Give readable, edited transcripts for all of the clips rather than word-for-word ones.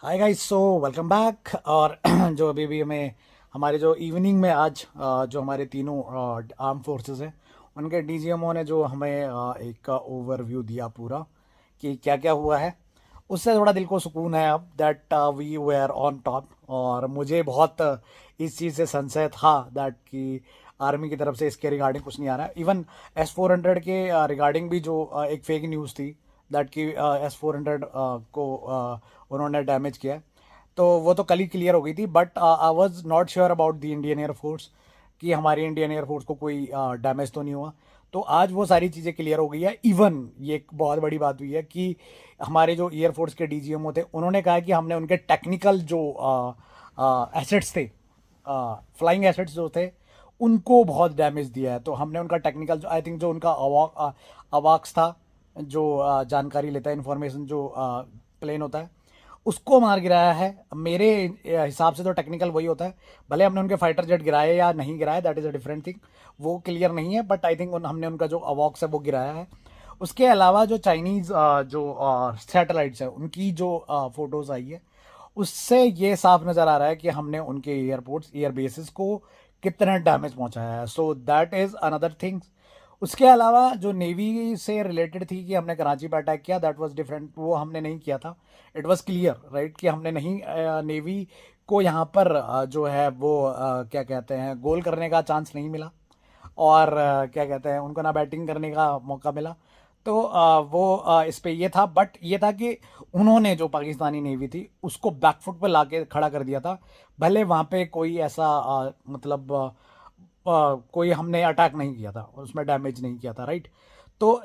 Hi guys, so welcome back. और जो अभी भी हमें हमारे जो इवनिंग में आज जो हमारे तीनों आर्म फोर्सेस हैं उनके डीजीएमओ ने जो हमें एक ओवरव्यू दिया पूरा कि क्या क्या हुआ है, उससे थोड़ा दिल को सुकून है अब that we were on top. और मुझे बहुत इस चीज़ से संशय था दैट कि आर्मी की तरफ से इसके रिगार्डिंग कुछ नहीं आ रहा है। इवन S-400 के रिगार्डिंग भी जो एक फेक न्यूज़ थी दैट कि S-400 को उन्होंने डैमेज किया है, तो वो तो कल ही क्लियर हो गई थी। But I was not sure about the Indian air force कि हमारी इंडियन एयरफोर्स को कोई डैमेज तो नहीं हुआ। तो आज वो सारी चीज़ें क्लियर हो गई है। इवन ये एक बहुत बड़ी बात हुई है कि हमारे जो एयरफोर्स के डीजीएमओ थे उन्होंने कहा कि हमने उनके टेक्निकल जो एसेट्स थे, फ्लाइंग एसेट्स जो थे, उनको बहुत डैमेज दिया है। तो हमने उनका टेक्निकल जो आई थिंक जो उनका अवाक्स था, जो जानकारी लेता है, इंफॉर्मेशन जो प्लेन होता है, उसको मार गिराया है। मेरे हिसाब से तो टेक्निकल वही होता है। भले हमने उनके फाइटर जेट गिराए या नहीं गिराए, that is a different thing, वो क्लियर नहीं है। बट आई थिंक हमने उनका जो अवॉक्स है वो गिराया है। उसके अलावा जो चाइनीज़ जो सैटेलाइट्स है उनकी जो फोटोज़ आई है, उससे ये साफ नज़र आ रहा है कि हमने उनके एयरपोर्ट्स एयर बेसिस को कितना डैमेज पहुंचाया है। So that is another things. उसके अलावा जो नेवी से रिलेटेड थी कि हमने कराची पर अटैक किया, दैट वाज डिफरेंट, वो हमने नहीं किया था। इट वाज क्लियर राइट कि हमने नहीं, नेवी को यहाँ पर जो है वो क्या कहते हैं, गोल करने का चांस नहीं मिला। और क्या कहते हैं, उनको ना बैटिंग करने का मौका मिला। तो वो इस पे ये था। बट ये था कि उन्होंने जो पाकिस्तानी नेवी थी उसको बैकफुट पे लाके खड़ा कर दिया था। भले वहाँ पे कोई ऐसा मतलब कोई हमने अटैक नहीं किया था और उसमें डैमेज नहीं किया था, राइट। तो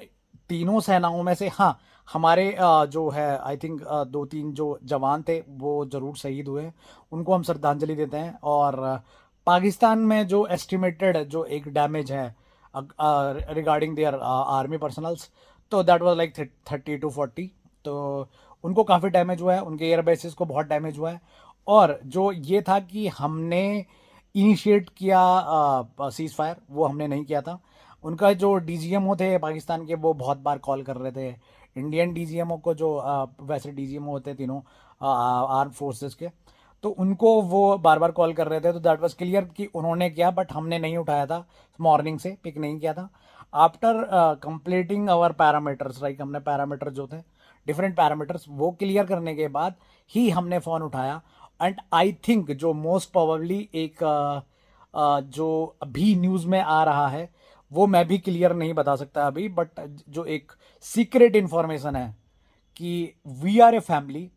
तीनों सेनाओं में से हाँ, हमारे जो है आई थिंक दो तीन जो जवान थे वो ज़रूर शहीद हुए हैं, उनको हम श्रद्धांजलि देते हैं। और पाकिस्तान में जो एस्टिमेटेड जो एक डैमेज है रिगार्डिंग देयर आर्मी पर्सनल्स, तो दैट वाज लाइक 30 to 40। तो उनको काफ़ी डैमेज हुआ है, उनके एयर बेसिस को बहुत डैमेज हुआ है। और जो ये था कि हमने इनिशिएट किया सीज फायर, वो हमने नहीं किया था। उनका जो डीजीएमओ थे पाकिस्तान के, वो बहुत बार कॉल कर रहे थे इंडियन डीजीएमओ को, जो वैसे डीजीएमओ होते हैं तीनों आर्म फोर्सेस के, तो उनको वो बार बार कॉल कर रहे थे। तो दैट वाज क्लियर कि उन्होंने किया, बट हमने नहीं उठाया था, मॉर्निंग से पिक नहीं किया था। After completing our parameters, like हमने पैरामीटर जो थे, डिफरेंट पैरामीटर्स, वो क्लियर करने के बाद ही हमने फ़ोन उठाया। एंड आई थिंक जो मोस्ट प्रोबेबली एक जो अभी न्यूज़ में आ रहा है, वो मैं भी क्लियर नहीं बता सकता अभी, बट जो एक सीक्रेट इंफॉर्मेशन है कि वी आर ए फैमिली,